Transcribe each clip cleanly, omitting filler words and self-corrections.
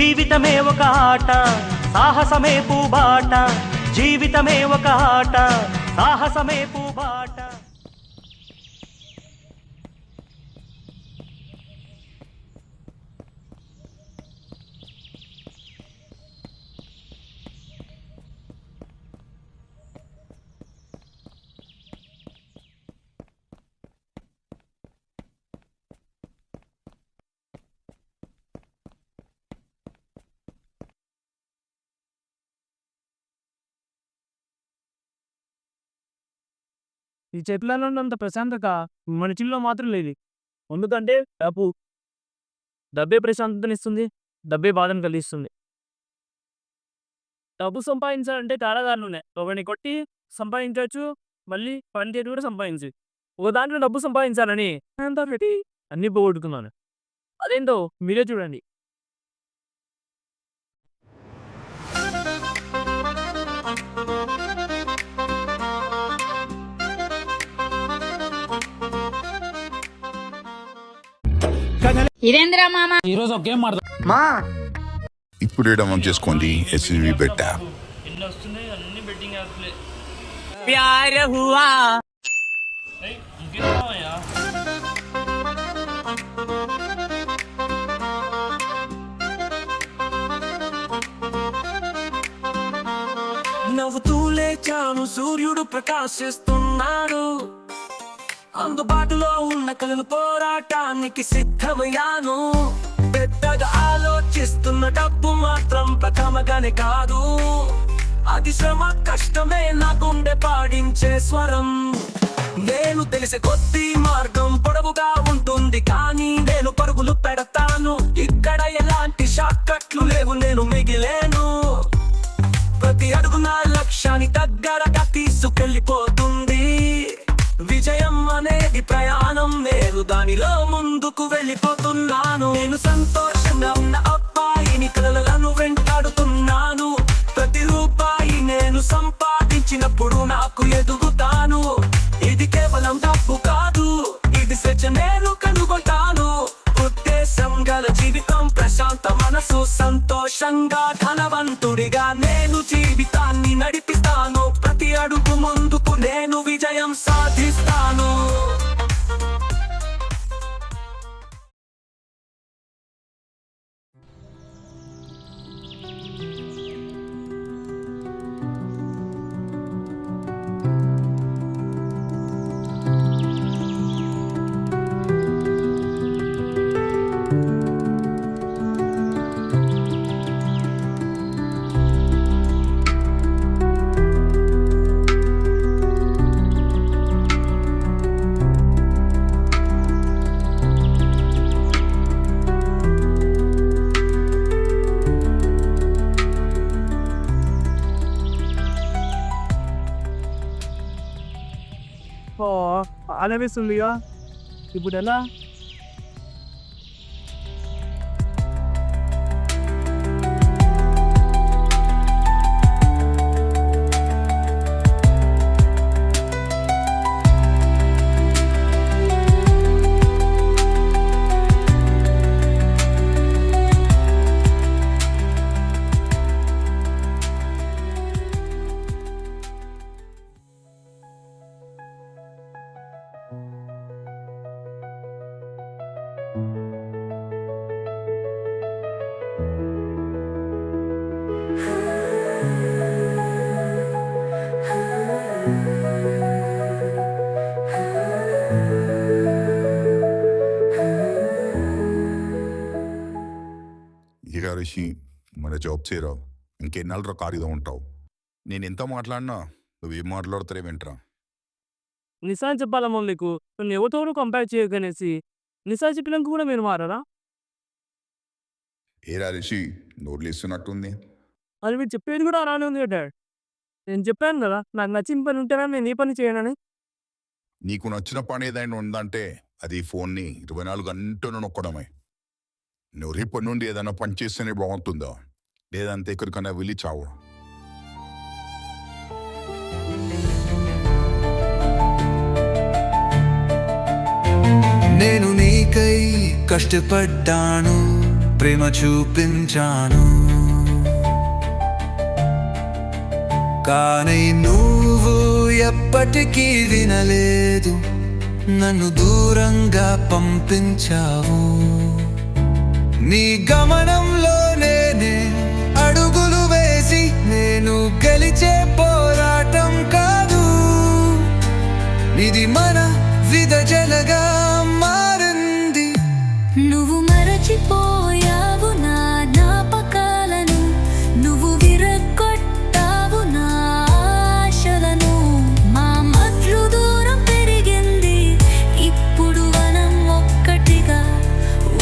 జీవితమే ఒక ఆట సాహసమే పూబాట జీవితమే ఒక ఆట సాహసమే పూబాట ఈ చెట్లలో ఉన్నంత ప్రశాంతత మనిషిలో మాత్రం లేదు. ఎందుకంటే డబ్బే ప్రశాంతతనిస్తుంది. డబ్బే బాధను కలిగిస్తుంది. డబ్బు సంపాదించాలంటే చాలా దారులున్నాయి. ఒకరిని కొట్టి సంపాదించొచ్చు. మళ్ళీ పని చేసి కూడా సంపాదించొచ్చు. ఒక దాంట్లో డబ్బు సంపాదించాలని అంతా పెట్టి అన్నీ పోగొట్టుకున్నాను. అదేంటో మీరే చూడండి. ఇదేంద్రా మామ ఈరోజు ఒక గేమ్ ఆడదాం. మా ఇప్పుడే డౌన్లోడ్ చేసుకోండి ఎస్ఎస్వి బెట్ యాప్. ఎన్ని వస్తున్నాయి అన్ని బెట్టింగ్ యాప్లే. ప్యార్ హువా ఇంకేమయ్యా నవ్వుతూ లేచాను, సూర్యుడు ప్రకాశిస్తున్నాడు. అందుబాటులో ఉన్న కలలు పోరాటానికి సిద్ధమయ్యాను. పెద్దగా ఆలోచిస్తున్న డబ్బు మాత్రం ప్రథమగానే కాదు. అది శ్రమ కష్టమే నా గుండె పాడించే స్వరం. నేను తెలిసే కొద్ది మార్గం పొడవుగా ఉంటుంది, కానీ నేను పరుగులు పెడతాను. ఇక్కడ ఎలాంటి షార్ట్ కట్లు లేవు, నేను మిగిలేను. ప్రతి అడుగు నా లక్ష్యాన్ని దగ్గరగా తీసుకెళ్ళిపోతుంది. విజయం అనేది ప్రయాణం, నేను దానిలో ముందుకు వెళ్ళిపోతున్నాను. నేను సంతోషంగా ఉన్న అబ్బాయిని కలలను వెంటాడుతున్నాను. ప్రతి రూపాయి నేను సంపాదించినప్పుడు నాకు ఎదుగుతాను. ఇది కేవలం డబ్బు కాదు, ఇది స్వేచ్ఛ నేను కనుగొంటాను. ఉద్దేశం గల జీవితం, ప్రశాంత మనసు, సంతోషంగా ధనవంతుడిగా నేను జీవితాన్ని నడిపిస్తాను. ప్రతి అడుగు ముందుకు నేను విజయం సాధిస్తాను. ఆలవేస్తుందిగా. ఇప్పుడు ఎలా? ఇక రిషి, మన జాబ్ చేయరావు. ఇంకెన్నాళ్ళ ఖాళీగా ఉంటావు. నేను ఎంత మాట్లాడినా నువ్వేం మాట్లాడతారే వెంట్రా. నిజాలు చెప్పాలమ్మా నీకు. నన్ను ఎవరితోనూ కంపేర్ చేయకనేసి నిజాలు చెప్పినాక కూడా మీరు మారారా? ఏరా రిషి, నోట్లు ఇస్తున్నట్టుంది. అది మీరు చెప్పేది కూడా అలానే ఉంది కదా డాడ్. నేను చెప్పాను కదా, నాకు నచ్చిన పని ఉంటేనే నేను ఏ పని చేయనని. నీకు నచ్చిన పని ఏదైనా ఉందంటే అది ఫోన్ని 24 గంటలు నొక్కడమే. నువ్వు రేపటి నుండి ఏదైనా పని చేస్తేనే బాగుంటుందా, లేదంటే ఎక్కడికైనా వెళ్ళి చావు. నేను నీకై కష్టపడ్డాను, ప్రేమ చూపించాను, కానీ నువ్వు ఎప్పటికీ వినలేదు, నన్ను దూరంగా పంపించావు. నీ గమనంలో నేనే అడుగులు వేసి, నేను గెలిచే పోరాటం కాదు, ఇది మన విదజలగా మారింది. నువ్వు మరచిపోయావు నా జ్ఞాపకాలను, నువ్వు విరగొట్టావు నా ఆశలను. మా మధ్య దూరం పెరిగింది, ఇప్పుడు మనం ఒక్కటిగా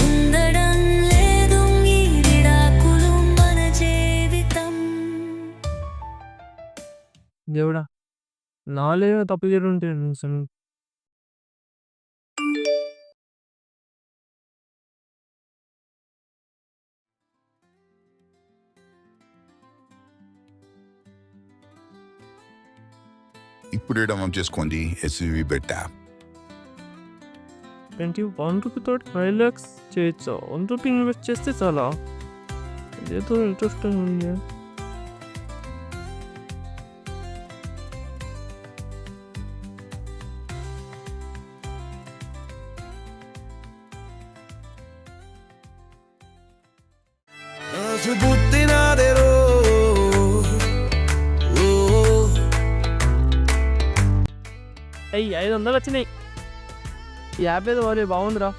ఉండడం లేదు. ఈ విడాకులు మన జీవితం. దేవుడా, నాలే తప్పు జరుగుంటే అసలు ఇప్పుడు డౌన్లోడ్ చేసుకోండి ఎస్యూవి బెట్ యాప్. 21 రూపీతో 5 lakhs చేయొచ్చా? 1 రూపీ ఇన్వెస్ట్ చేస్తే చాలా. ఇదేదో ఇంట్రెస్టింగ్ ఉంది. అయ్యి 500 వచ్చినాయి. ఈ యాప్ ఏదో మరి బాగుందిరా.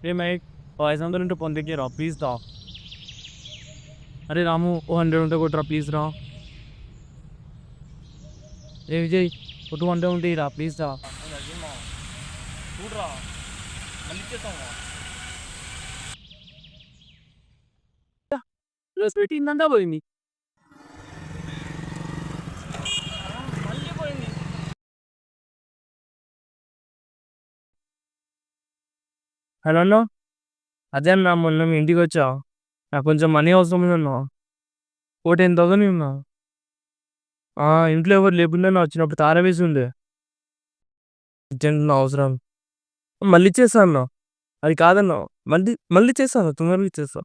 రే మైక్, 500 ఉంటే పొందికి రా ప్లీజ్ రా. అరే రాము, 100 ఉంటే కొట్టురా ప్లీజ్ రా. రే విజయ్, 200 ఉంటే రా ప్లీజ్ రా. చూడరా, మళ్ళీ పెట్టిందంతా పోయింది. హలో అన్న, అదే అన్న మొన్న మీ ఇంటికి వచ్చా, నాకు కొంచెం మనీ అవసరం ఉందన్నా. 10,000 ఉన్నా. ఇంట్లో ఎవరు లేకుండా నా వచ్చినప్పుడు తార వేసి ఉండే. అర్జెంట్ నా అవసరం, మళ్ళీ ఇచ్చేస్తా అన్న. అది కాదన్నా, మళ్ళీ ఇచ్చేస్తాను, తొందరగా ఇచ్చేస్తా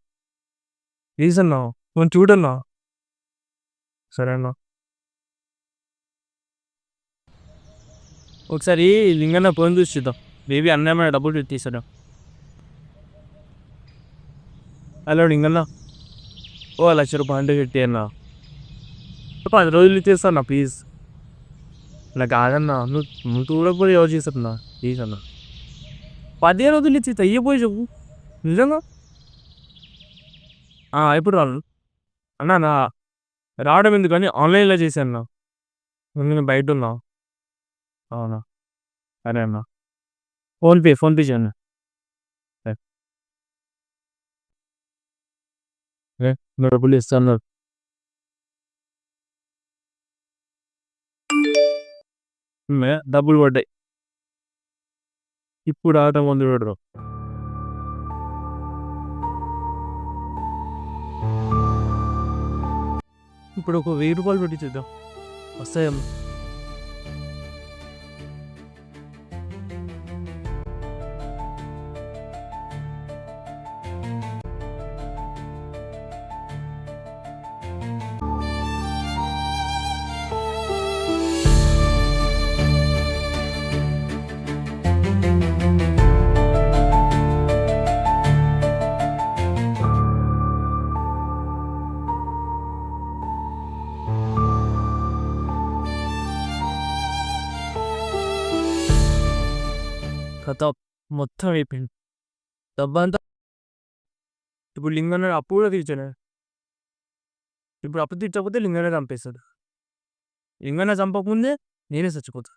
ప్లీజ్ అన్నా, కొంచెం చూడన్నా. సరే అన్న. ఒకసారి లింగన్న ఫోన్ చూసి చూద్దాం, బేబీ అన్న డబ్బులు పెట్టేసాడు. హలో లింగన్న, 1,00,000 రూపాయలు అంటే పెట్టి అన్న. 10 రోజులు ఇచ్చేస్తాను ప్లీజ్. నాకు కాదన్నా, నువ్వు చూడకపోతే ఎవరు చేస్తారన్నా ప్లీజ్ అన్న. 10 రోజులు ఇచ్చి అయ్యిపోయి చెప్పు నిజంగా. ఎప్పుడు రాను అన్నా? నా రావడం ఎందుకని ఆన్లైన్లో చేశాను. నేను బయట ఉన్నా. అవునా, సరే అన్న. ఫోన్పే చేయను. డబ్బులు ఇస్తాను. డబ్బులు పడ్డాయి. ఇప్పుడు ఆట ముందు పెడరు. ఇప్పుడు ఒక 1000 రూపాయలు పెట్టి చూద్దాం వస్తాయేమో. కథ మొత్తం అయిపోయింది. డబ్బంతా ఇప్పుడు లింగన్న అప్పు కూడా తీర్చాను. ఇప్పుడు అప్పు తీర్చకపోతే లింగన్న చంపేస్తాడు. లింగన్న చంపకముందే నేనే చచ్చిపోతా.